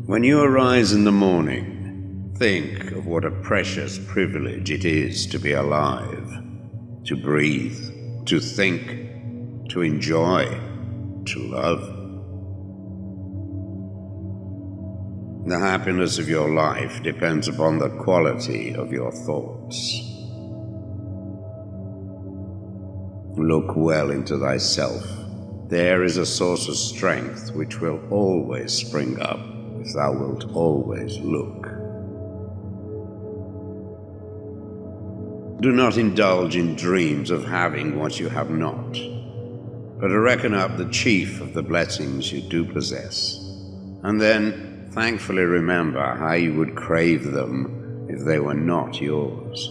When you arise in the morning, think of what a precious privilege it is to be alive, to breathe, to think, to enjoy, to love. The happiness of your life depends upon the quality of your thoughts. Look well into thyself. There is a source of strength which will always spring up if thou wilt always look. Do not indulge in dreams of having what you have not, but reckon up the chief of the blessings you do possess, and then thankfully remember how you would crave them if they were not yours.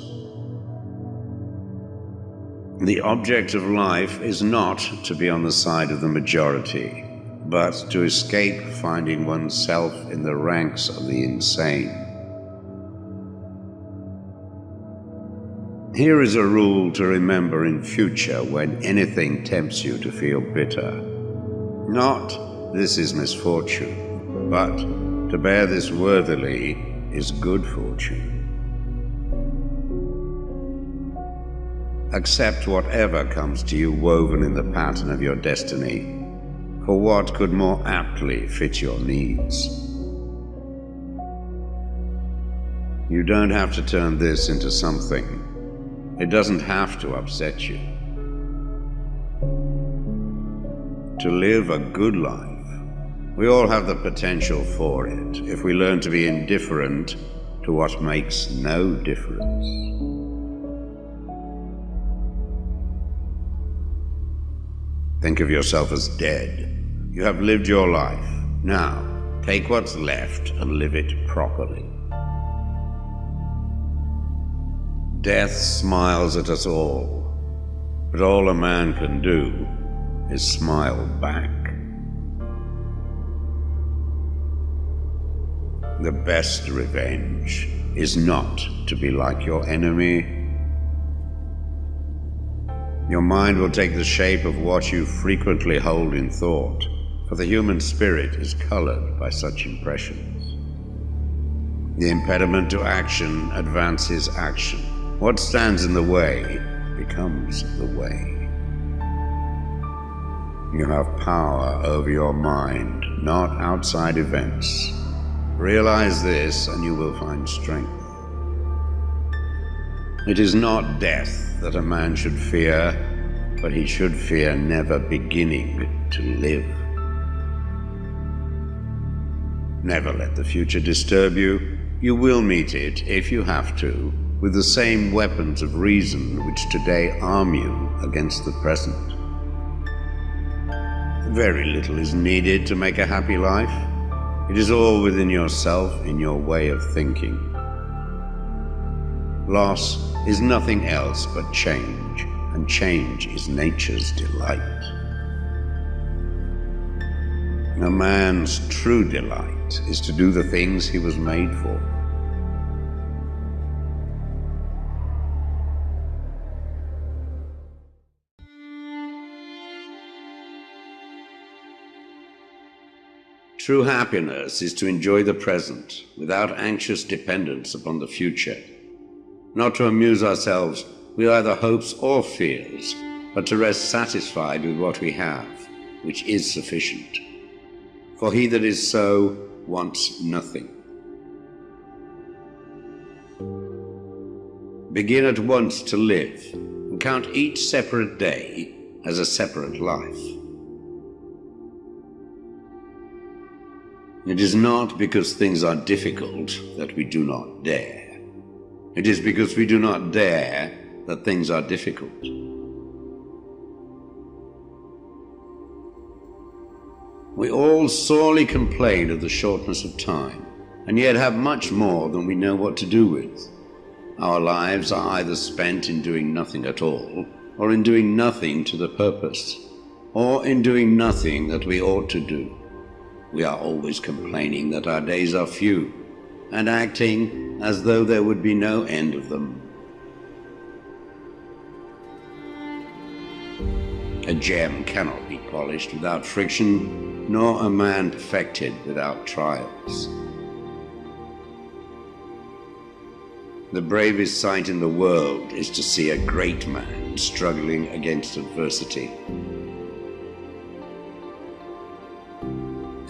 The object of life is not to be on the side of the majority, but to escape finding oneself in the ranks of the insane. Here is a rule to remember in future when anything tempts you to feel bitter. Not, this is misfortune, but to bear this worthily is good fortune. Accept whatever comes to you woven in the pattern of your destiny, for what could more aptly fit your needs? You don't have to turn this into something. It doesn't have to upset you. To live a good life, we all have the potential for it if we learn to be indifferent to what makes no difference. Think of yourself as dead. You have lived your life. Now, take what's left and live it properly. Death smiles at us all, but all a man can do is smile back. The best revenge is not to be like your enemy. Your mind will take the shape of what you frequently hold in thought, for the human spirit is colored by such impressions. The impediment to action advances action. What stands in the way becomes the way. You have power over your mind, not outside events. Realize this and you will find strength. It is not death that a man should fear, but he should fear never beginning to live. Never let the future disturb you. You will meet it, if you have to, with the same weapons of reason which today arm you against the present. Very little is needed to make a happy life. It is all within yourself, in your way of thinking. Loss is nothing else but change, and change is nature's delight. A man's true delight is to do the things he was made for. True happiness is to enjoy the present without anxious dependence upon the future. Not to amuse ourselves with either hopes or fears, but to rest satisfied with what we have, which is sufficient. For he that is so wants nothing. Begin at once to live, and count each separate day as a separate life. It is not because things are difficult that we do not dare. It is because we do not dare that things are difficult. We all sorely complain of the shortness of time, and yet have much more than we know what to do with. Our lives are either spent in doing nothing at all, or in doing nothing to the purpose, or in doing nothing that we ought to do. We are always complaining that our days are few, and acting as though there would be no end of them. A gem cannot be polished without friction, nor a man perfected without trials. The bravest sight in the world is to see a great man struggling against adversity.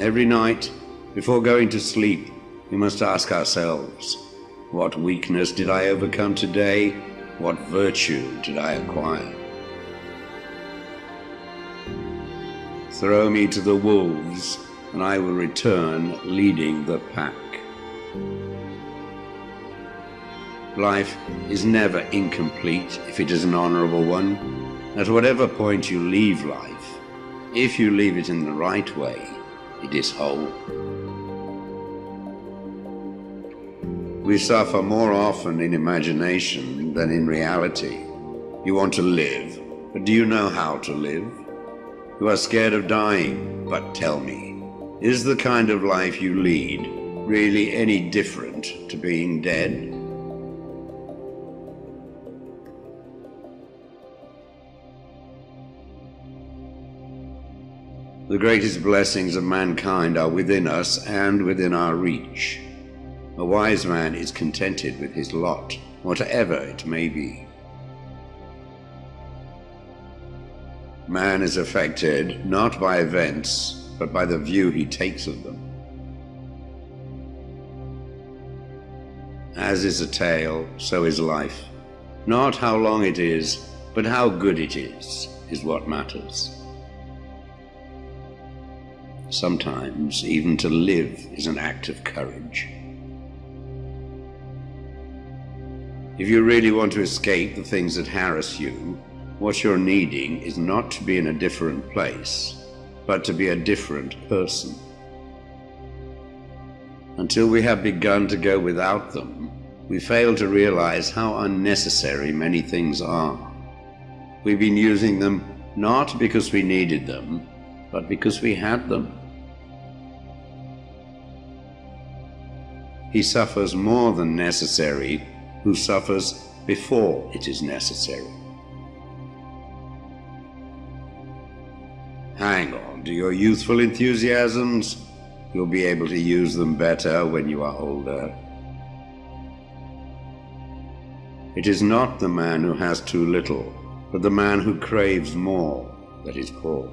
Every night, before going to sleep, we must ask ourselves, what weakness did I overcome today? What virtue did I acquire? Throw me to the wolves, and I will return leading the pack. Life is never incomplete if it is an honorable one. At whatever point you leave life, if you leave it in the right way, it is whole. We suffer more often in imagination than in reality. You want to live, but do you know how to live? You are scared of dying, but tell me, is the kind of life you lead really any different to being dead? The greatest blessings of mankind are within us and within our reach. A wise man is contented with his lot, whatever it may be. Man is affected not by events, but by the view he takes of them. As is a tale, so is life. Not how long it is, but how good it is what matters. Sometimes, even to live is an act of courage. If you really want to escape the things that harass you, what you're needing is not to be in a different place, but to be a different person. Until we have begun to go without them, we fail to realize how unnecessary many things are. We've been using them not because we needed them, but because we had them. He suffers more than necessary who suffers before it is necessary. Hang on to your youthful enthusiasms. You'll be able to use them better when you are older. It is not the man who has too little, but the man who craves more that is poor.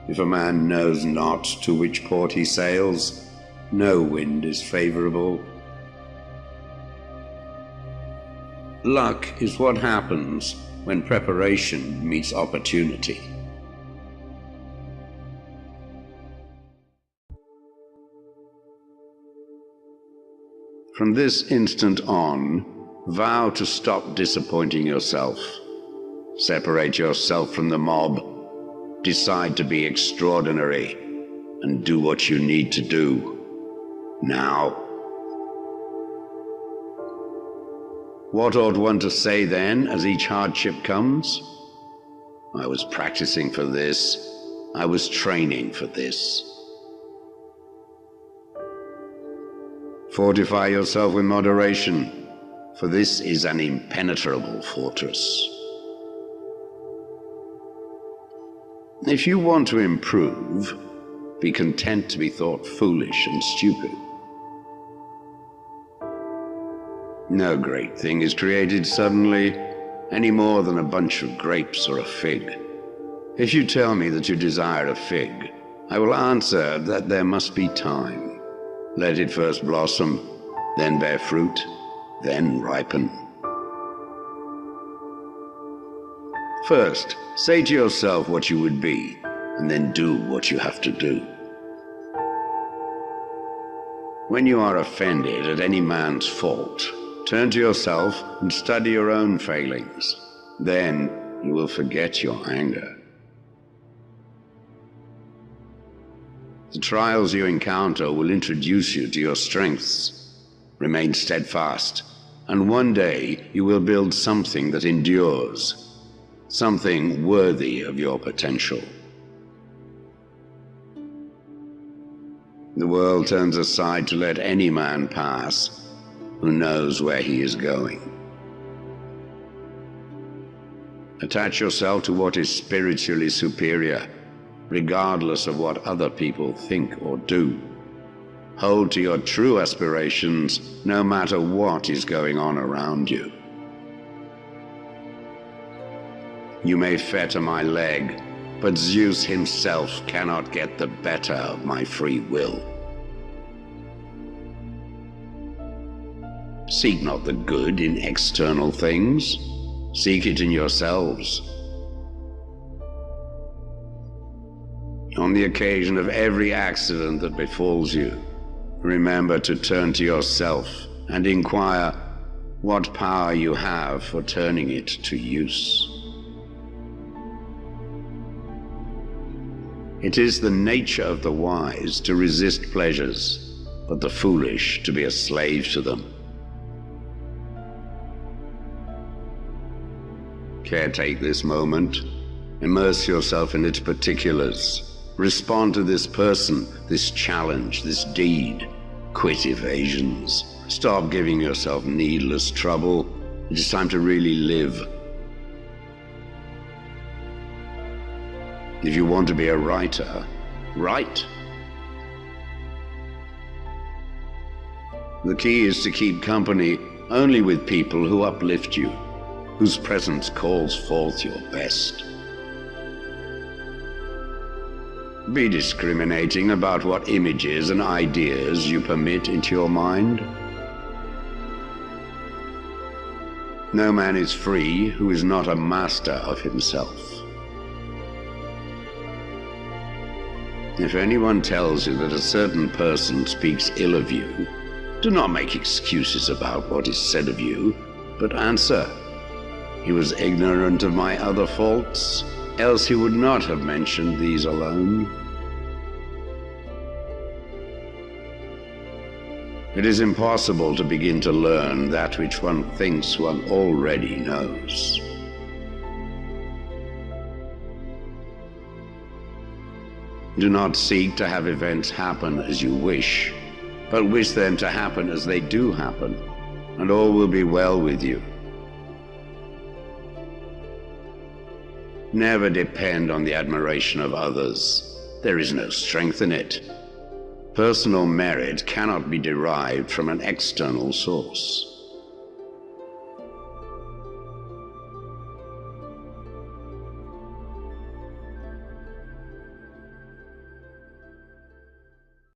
If a man knows not to which port he sails, no wind is favorable. Luck is what happens when preparation meets opportunity. From this instant on, vow to stop disappointing yourself. Separate yourself from the mob. Decide to be extraordinary and do what you need to do now. What ought one to say then as each hardship comes? I was practicing for this. I was training for this. Fortify yourself with moderation, for this is an impenetrable fortress. If you want to improve, be content to be thought foolish and stupid. No great thing is created suddenly, any more than a bunch of grapes or a fig. If you tell me that you desire a fig, I will answer that there must be time. Let it first blossom, then bear fruit, then ripen. First, say to yourself what you would be, and then do what you have to do. When you are offended at any man's fault, turn to yourself and study your own failings. Then you will forget your anger. The trials you encounter will introduce you to your strengths. Remain steadfast, and one day you will build something that endures. Something worthy of your potential. The world turns aside to let any man pass who knows where he is going. Attach yourself to what is spiritually superior, regardless of what other people think or do. Hold to your true aspirations, no matter what is going on around you. You may fetter my leg, but Zeus himself cannot get the better of my free will. Seek not the good in external things, seek it in yourselves. On the occasion of every accident that befalls you, remember to turn to yourself and inquire what power you have for turning it to use. It is the nature of the wise to resist pleasures, but the foolish to be a slave to them. Caretake this moment, immerse yourself in its particulars. Respond to this person, this challenge, this deed. Quit evasions. Stop giving yourself needless trouble. It is time to really live. If you want to be a writer, write. The key is to keep company only with people who uplift you, whose presence calls forth your best. Be discriminating about what images and ideas you permit into your mind. No man is free who is not a master of himself. If anyone tells you that a certain person speaks ill of you, do not make excuses about what is said of you, but answer, "He was ignorant of my other faults, else he would not have mentioned these alone." It is impossible to begin to learn that which one thinks one already knows. Do not seek to have events happen as you wish, but wish them to happen as they do happen, and all will be well with you. Never depend on the admiration of others. There is no strength in it. Personal merit cannot be derived from an external source.